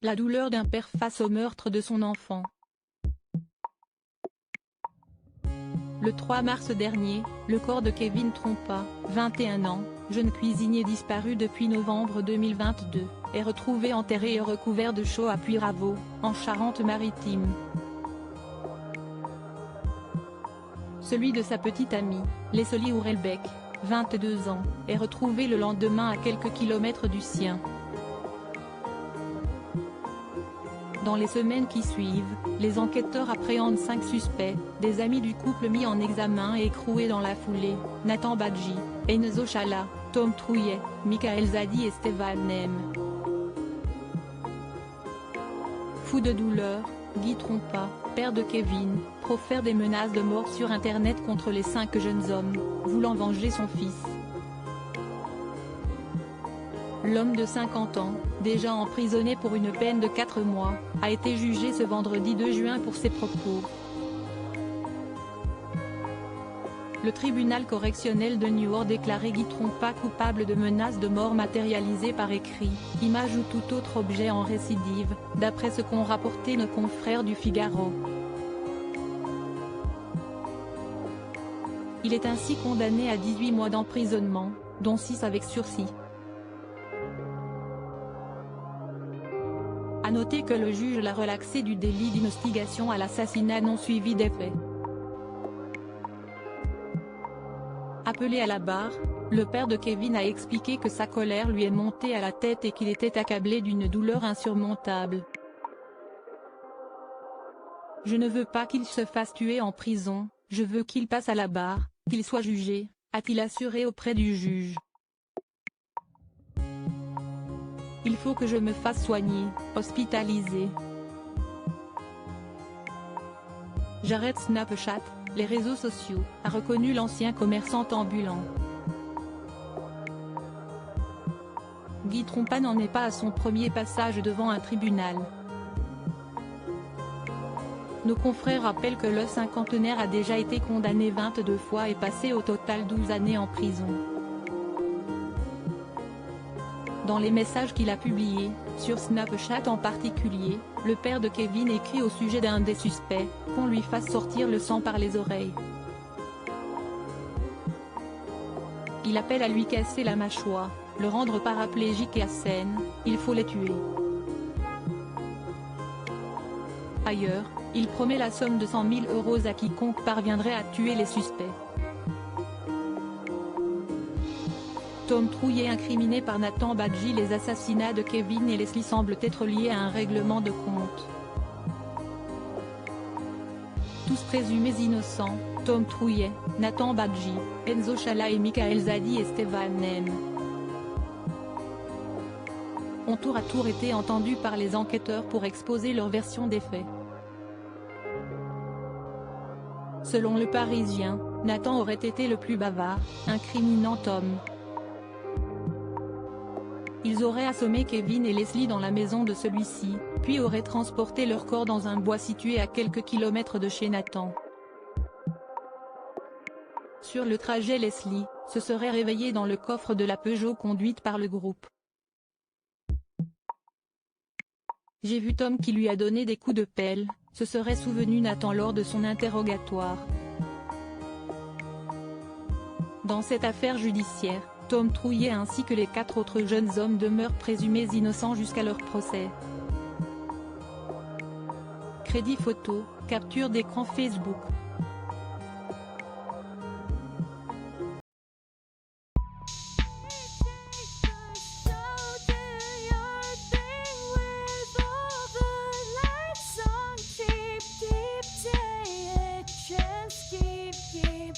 La douleur d'un père face au meurtre de son enfant. Le 3 mars dernier, le corps de Kevin Trompa, 21 ans, jeune cuisinier disparu depuis novembre 2022, est retrouvé enterré et recouvert de chaux à Puyraveau, en Charente-Maritime. Celui de sa petite amie, Leslie Ourelbeck, 22 ans, est retrouvé le lendemain à quelques kilomètres du sien. Dans les semaines qui suivent, les enquêteurs appréhendent 5 suspects, des amis du couple mis en examen et écroués dans la foulée: Nathan Badji, Enzo Chala, Tom Trouillet, Michael Zadi et Stéphane Nem. Fou de douleur, Guy Trompa, père de Kevin, profère des menaces de mort sur Internet contre les 5 jeunes hommes, voulant venger son fils. L'homme de 50 ans, déjà emprisonné pour une peine de 4 mois, a été jugé ce vendredi 2 juin pour ses propos. Le tribunal correctionnel de Niort a déclaré Guy Trompa coupable de menaces de mort matérialisées par écrit, image ou tout autre objet en récidive, d'après ce qu'ont rapporté nos confrères du Figaro. Il est ainsi condamné à 18 mois d'emprisonnement, dont 6 avec sursis. A noter que le juge l'a relaxé du délit d'instigation à l'assassinat non suivi des faits. Appelé à la barre, le père de Kevin a expliqué que sa colère lui est montée à la tête et qu'il était accablé d'une douleur insurmontable. « Je ne veux pas qu'il se fasse tuer en prison, je veux qu'il passe à la barre, qu'il soit jugé », a-t-il assuré auprès du juge. Il faut que je me fasse soigner, hospitaliser. J'arrête Snapchat, les réseaux sociaux, a reconnu l'ancien commerçant ambulant. Guy Trompa n'en est pas à son premier passage devant un tribunal. Nos confrères rappellent que le cinquantenaire a déjà été condamné 22 fois et passé au total 12 années en prison. Dans les messages qu'il a publiés, sur Snapchat en particulier, le père de Kevin écrit au sujet d'un des suspects, qu'on lui fasse sortir le sang par les oreilles. Il appelle à lui casser la mâchoire, le rendre paraplégique et à scène, il faut les tuer. Ailleurs, il promet la somme de 100 000 € à quiconque parviendrait à tuer les suspects. Tom Trouillet incriminé par Nathan Badji. Les assassinats de Kevin et Leslie semblent être liés à un règlement de compte. Tous présumés innocents, Tom Trouillet, Nathan Badji, Enzo Chala et Michael Zadi et Stéphane Nem ont tour à tour été entendus par les enquêteurs pour exposer leur version des faits. Selon Le Parisien, Nathan aurait été le plus bavard, incriminant Tom. Ils auraient assommé Kevin et Leslie dans la maison de celui-ci, puis auraient transporté leur corps dans un bois situé à quelques kilomètres de chez Nathan. Sur le trajet, Leslie se serait réveillée dans le coffre de la Peugeot conduite par le groupe. J'ai vu Tom qui lui a donné des coups de pelle, se serait souvenu Nathan lors de son interrogatoire. Dans cette affaire judiciaire, Tom Trouillet ainsi que les 4 autres jeunes hommes demeurent présumés innocents jusqu'à leur procès. Crédit photo, capture d'écran Facebook. Keep